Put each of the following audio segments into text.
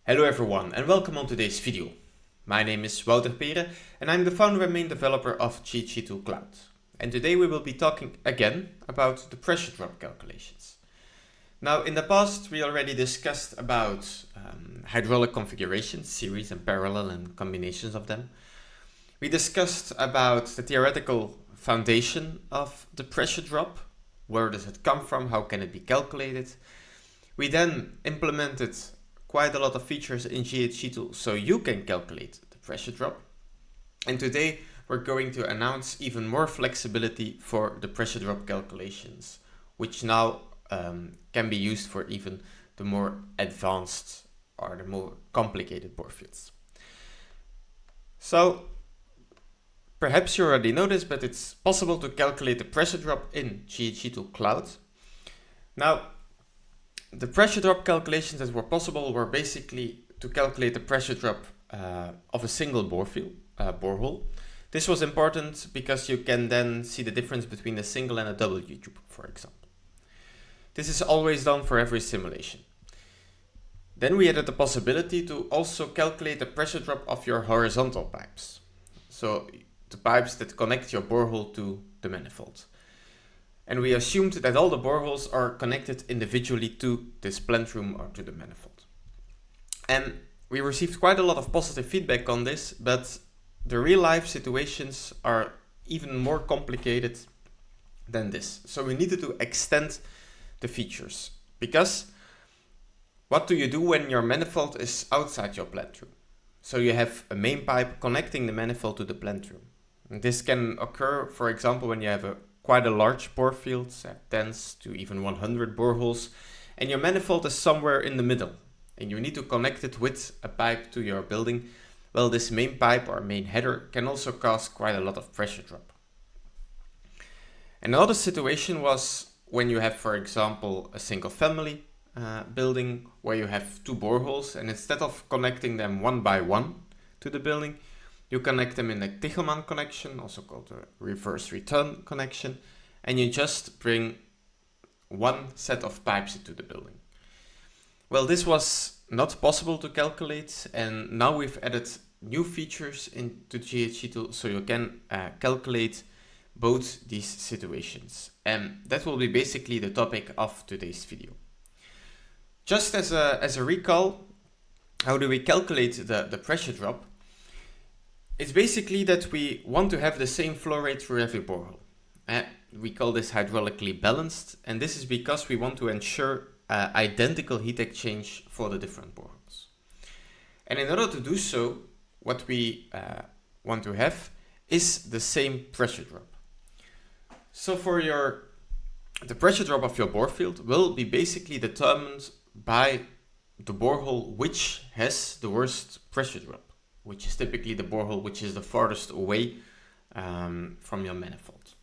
Hello everyone and welcome on today's video. My name is Wouter Pere and I'm the founder and main developer of GHEtool Cloud. And today we will be talking again about the pressure drop calculations. Now in the past we already discussed about hydraulic configurations, series and parallel and combinations of them. We discussed about the theoretical foundation of the pressure drop. Where does it come from? How can it be calculated? We then implemented quite a lot of features in GHEtool so you can calculate the pressure drop. And today we're going to announce even more flexibility for the pressure drop calculations, which now can be used for even the more advanced or the more complicated bore fields. So perhaps you already know this, but it's possible to calculate the pressure drop in GHEtool Cloud. Now, the pressure drop calculations that were possible were basically to calculate the pressure drop of a single borehole. This was important because you can then see the difference between a single and a double U-tube, for example. This is always done for every simulation. Then we added the possibility to also calculate the pressure drop of your horizontal pipes. So the pipes that connect your borehole to the manifold. And we assumed that all the boreholes are connected individually to this plant room or to the manifold. And we received quite a lot of positive feedback on this, but the real life situations are even more complicated than this. So we needed to extend the features, because what do you do when your manifold is outside your plant room? So you have a main pipe connecting the manifold to the plant room. And this can occur, for example, when you have quite a large bore field, 10 to even 100 boreholes, and your manifold is somewhere in the middle, and you need to connect it with a pipe to your building. Well, this main pipe or main header can also cause quite a lot of pressure drop. Another situation was when you have, for example, a single family building where you have two boreholes, and instead of connecting them one by one to the building, you connect them in a Tichelmann connection, also called a reverse return connection, and you just bring one set of pipes into the building. Well, this was not possible to calculate, and now we've added new features into GHEtool so you can calculate both these situations. And that will be basically the topic of today's video. Just as a recall, how do we calculate the pressure drop? It's basically that we want to have the same flow rate through every borehole. We call this hydraulically balanced, and this is because we want to ensure identical heat exchange for the different boreholes. And in order to do so, what we want to have is the same pressure drop. So for the pressure drop of your bore field will be basically determined by the borehole which has the worst pressure drop, which is typically the borehole which is the farthest away from your manifold.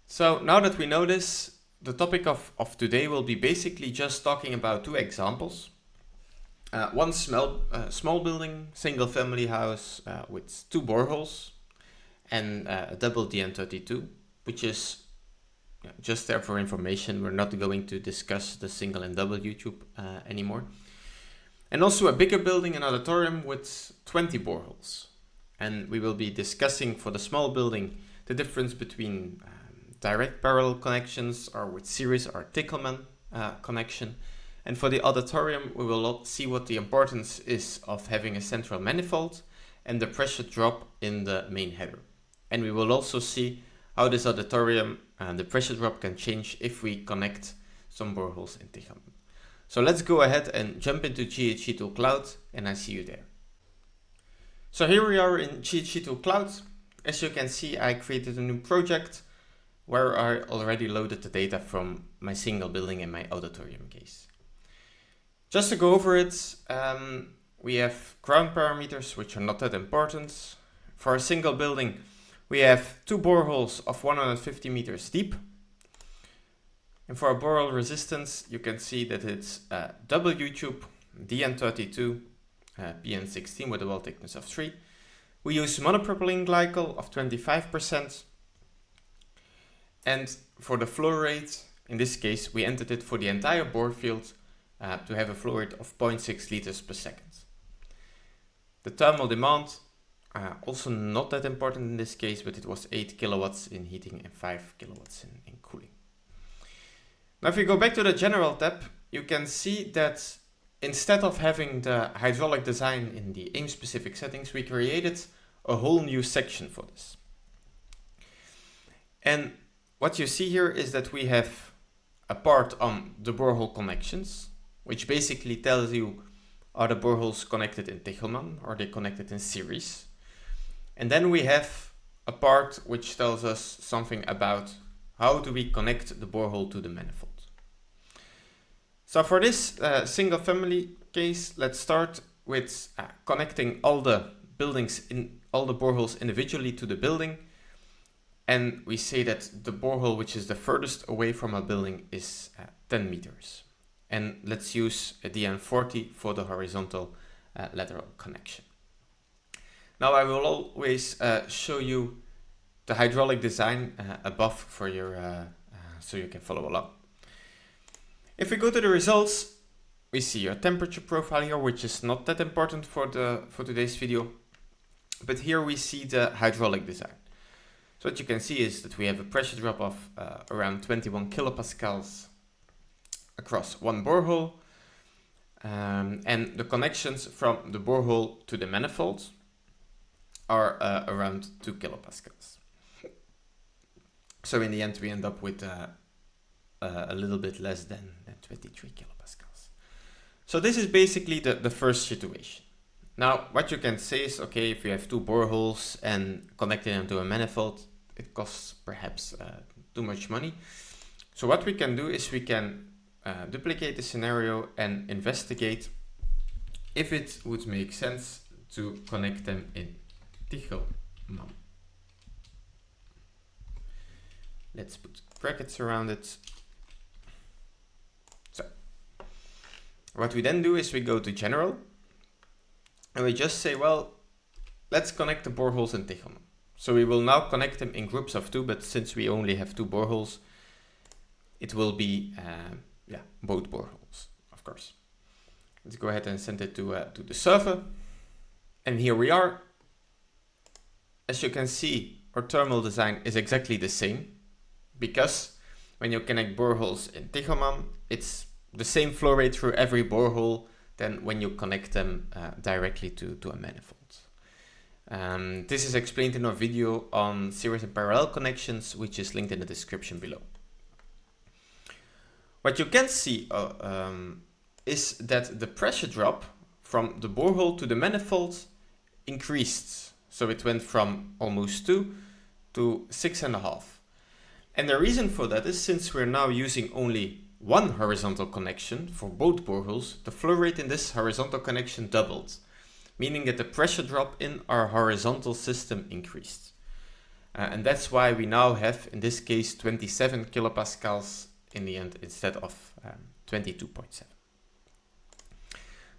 So now that we know this, the topic of today will be basically just talking about two examples. One small building, single family house with two boreholes and a double DN32, which is just there for information. We're not going to discuss the single and double U-tube anymore. And also a bigger building, an auditorium with 20 boreholes. And we will be discussing for the small building the difference between direct parallel connections or with series or Tichelmann connection. And for the auditorium, we will see what the importance is of having a central manifold and the pressure drop in the main header. And we will also see how this auditorium and the pressure drop can change if we connect some boreholes in Tichelmann. So let's go ahead and jump into GHEtool Cloud, and I see you there. So here we are in GHEtool Cloud. As you can see, I created a new project where I already loaded the data from my single building and my auditorium case. Just to go over it, we have ground parameters, which are not that important. For a single building, we have two boreholes of 150 meters deep. And for a borehole resistance, you can see that it's a double U-tube, DN32, PN16 with a wall thickness of 3. We use monopropylene glycol of 25%. And for the flow rate, in this case, we entered it for the entire bore field to have a flow rate of 0.6 liters per second. The thermal demand, also not that important in this case, but it was 8 kilowatts in heating and 5 kilowatts in cooling. Now if you go back to the general tab, you can see that instead of having the hydraulic design in the aim specific settings, we created a whole new section for this. And what you see here is that we have a part on the borehole connections, which basically tells you, are the boreholes connected in Tichelmann, or are they connected in series? And then we have a part which tells us something about how do we connect the borehole to the manifold. So for this single family case, let's start with connecting all the boreholes individually to the building. And we say that the borehole which is the furthest away from a building is 10 meters. And let's use a DN40 for the horizontal lateral connection. Now I will always show you the hydraulic design above for your so you can follow along. If we go to the results, we see a temperature profile here, which is not that important for today's video, but here we see the hydraulic design. So what you can see is that we have a pressure drop of around 21 kilopascals across one borehole, and the connections from the borehole to the manifold are around 2 kilopascals. So in the end we end up with a little bit less than 23 kilopascals. So this is basically the first situation. Now what you can say is, okay, if you have two boreholes and connecting them to a manifold, it costs perhaps too much money. So what we can do is we can duplicate the scenario and investigate if it would make sense to connect them in Tichelmann. Let's put brackets around it. So what we then do is we go to general and we just say, well, let's connect the boreholes in Tichelmann. So we will now connect them in groups of two, but since we only have two boreholes, it will be both boreholes, of course. Let's go ahead and send it to the server. And here we are. As you can see, our thermal design is exactly the same, because when you connect boreholes in Tichelmann, it's the same flow rate through every borehole than when you connect them directly to a manifold. This is explained in our video on series and parallel connections, which is linked in the description below. What you can see is that the pressure drop from the borehole to the manifold increased. So it went from almost 2 to 6.5. And the reason for that is, since we're now using only one horizontal connection for both boreholes, the flow rate in this horizontal connection doubled, meaning that the pressure drop in our horizontal system increased. And that's why we now have, in this case, 27 kilopascals in the end instead of 22.7.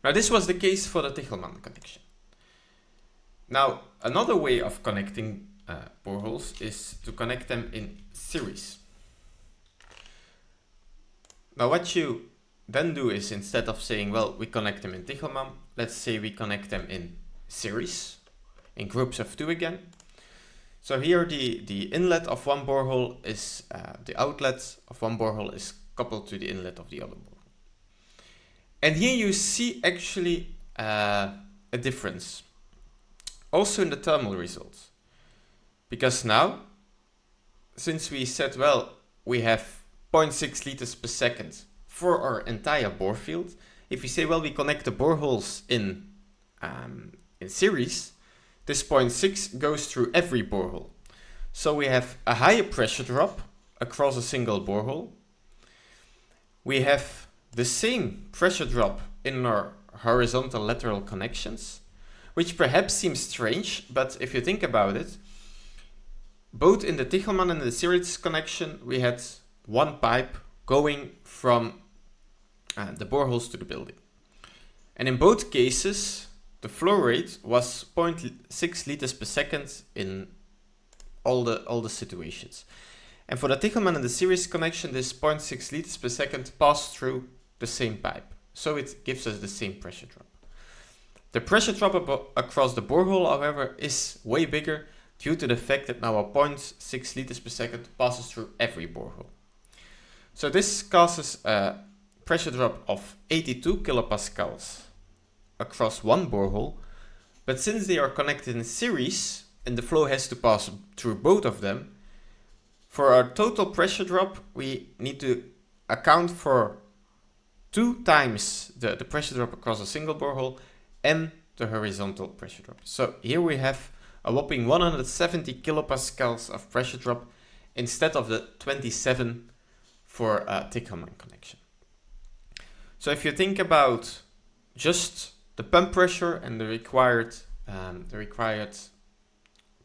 Now this was the case for the Tichelmann connection. Now another way of connecting boreholes is to connect them in series. Now what you then do is, instead of saying, well, we connect them in Tichelmann, let's say we connect them in series, in groups of two again. So here the inlet of one borehole is, the outlet of one borehole is coupled to the inlet of the other borehole. And here you see actually a difference, also in the thermal results. Because now, since we said, well, we have 0.6 liters per second for our entire bore field, if we say, well, we connect the boreholes in series, this 0.6 goes through every borehole. So we have a higher pressure drop across a single borehole. We have the same pressure drop in our horizontal lateral connections, which perhaps seems strange, but if you think about it, both in the Tichelmann and the series connection, we had one pipe going from the boreholes to the building. And in both cases, the flow rate was 0.6 liters per second in all the situations. And for the Tichelmann and the series connection, this 0.6 liters per second passed through the same pipe. so it gives us the same pressure drop. The pressure drop across the borehole, however, is way bigger due to the fact that now a 0.6 liters per second passes through every borehole. So this causes a pressure drop of 82 kilopascals across one borehole, but since they are connected in series and the flow has to pass through both of them, for our total pressure drop we need to account for 2 times the pressure drop across a single borehole and the horizontal pressure drop. So here we have a whopping 170 kilopascals of pressure drop instead of the 27 for a Tichelmann connection. So if you think about just the pump pressure and the required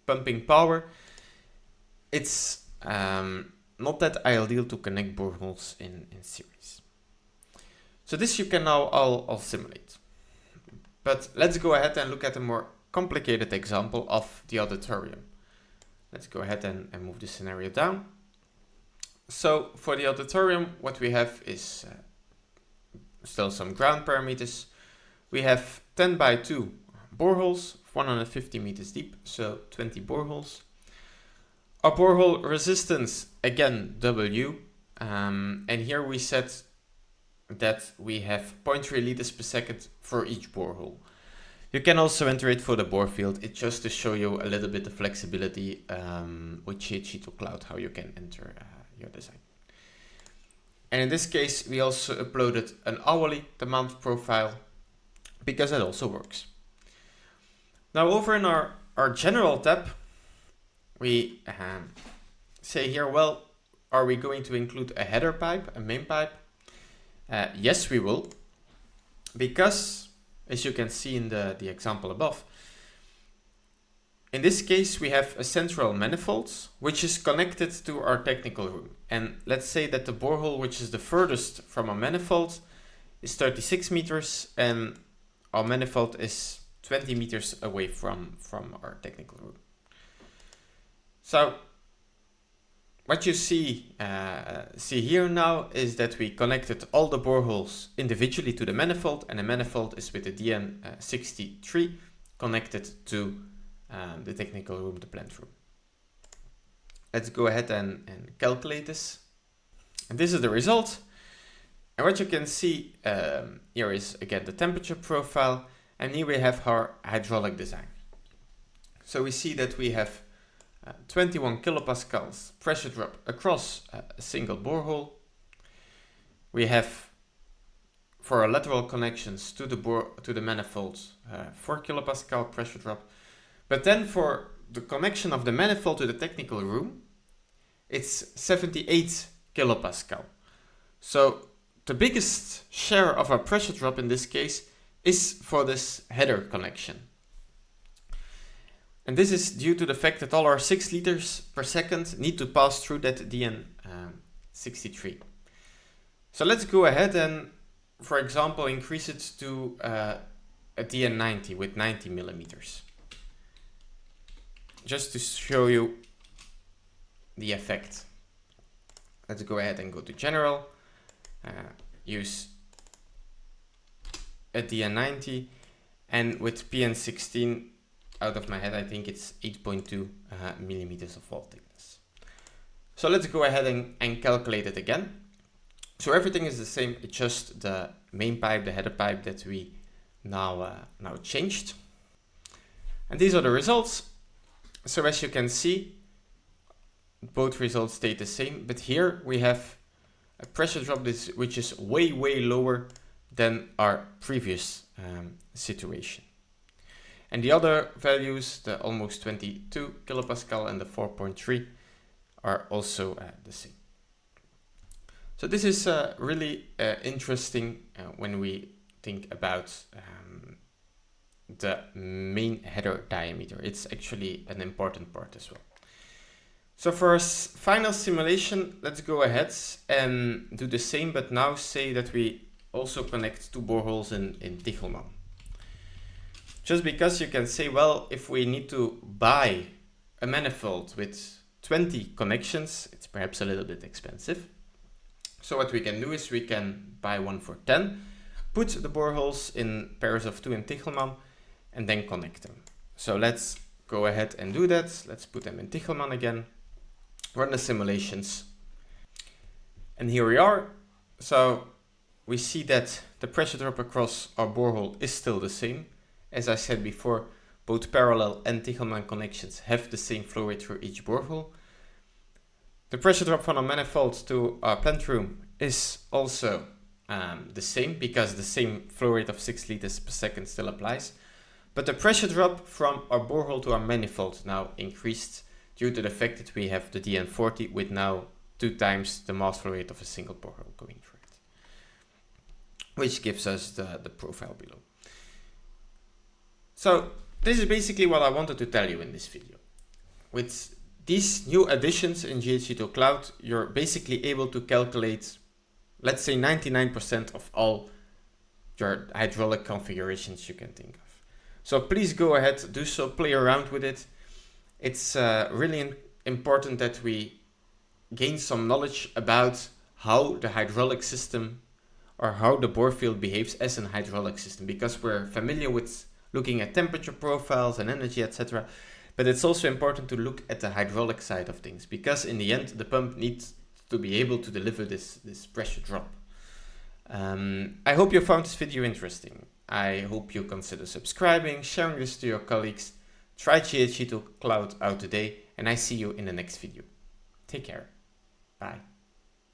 pumping power, it's not that ideal to connect boreholes in series. So this you can now all simulate. But let's go ahead and look at a more complicated example of the auditorium. Let's go ahead and move the scenario down. So for the auditorium, what we have is still some ground parameters. We have 10 by 2 boreholes, 150 meters deep, so 20 boreholes. Our borehole resistance, again, W, and here we set that we have 0.3 liters per second for each borehole. You can also enter it for the borefield. It's just to show you a little bit of flexibility with GHEtool Cloud, how you can enter your design. And in this case, we also uploaded an hourly demand profile because it also works. Now over in our general tab, we say here, well, are we going to include a header pipe, a main pipe? Yes, we will, because as you can see in the example above, in this case we have a central manifolds which is connected to our technical room. And let's say that the borehole which is the furthest from a manifold is 36 meters and our manifold is 20 meters away from our technical room. So what you see here now is that we connected all the boreholes individually to the manifold, and the manifold is with the DN63 connected to the technical room, the plant room. Let's go ahead and calculate this. And this is the result. And what you can see here is again the temperature profile, and here we have our hydraulic design. So we see that we have 21 kilopascals pressure drop across a single borehole. We have for our lateral connections to the manifolds 4 kilopascal pressure drop, but then for the connection of the manifold to the technical room, it's 78 kilopascal. So the biggest share of our pressure drop in this case is for this header connection. And this is due to the fact that all our 6 liters per second need to pass through that DN63. So let's go ahead and, for example, increase it to a DN90 with 90 millimeters. Just to show you the effect. Let's go ahead and go to General, use a DN90, and with PN16, out of my head, I think it's 8.2 millimeters of wall thickness. So let's go ahead and calculate it again. So everything is the same, it's just the main pipe, the header pipe that we now changed. And these are the results. So as you can see, both results stayed the same, but here we have a pressure drop which is way lower than our previous situation. And the other values, the almost 22 kilopascal and the 4.3, are also the same. So this is really interesting when we think about the main header diameter. It's actually an important part as well. So for our final simulation, let's go ahead and do the same, but now say that we also connect 2 boreholes in Tichelmann. Just because you can say, well, if we need to buy a manifold with 20 connections, it's perhaps a little bit expensive. So what we can do is we can buy one for 10, put the boreholes in pairs of 2 in Tichelmann, and then connect them. So let's go ahead and do that. Let's put them in Tichelmann again, run the simulations. And here we are. So we see that the pressure drop across our borehole is still the same. As I said before, both parallel and Tichelmann connections have the same flow rate for each borehole. The pressure drop from our manifold to our plant room is also the same, because the same flow rate of 6 liters per second still applies. But the pressure drop from our borehole to our manifold now increased due to the fact that we have the DN40 with now 2 times the mass flow rate of a single borehole going through it, which gives us the profile below. So this is basically what I wanted to tell you in this video. With these new additions in GHEtool Cloud, you're basically able to calculate, let's say 99% of all your hydraulic configurations you can think of. So please go ahead, do so, play around with it. It's really important that we gain some knowledge about how the hydraulic system or how the bore field behaves as an hydraulic system, because we're familiar with looking at temperature profiles and energy, etc. But it's also important to look at the hydraulic side of things, because in the end, the pump needs to be able to deliver this pressure drop. I hope you found this video interesting. I hope you consider subscribing, sharing this to your colleagues. Try GHEtool Cloud out today, and I see you in the next video. Take care. Bye.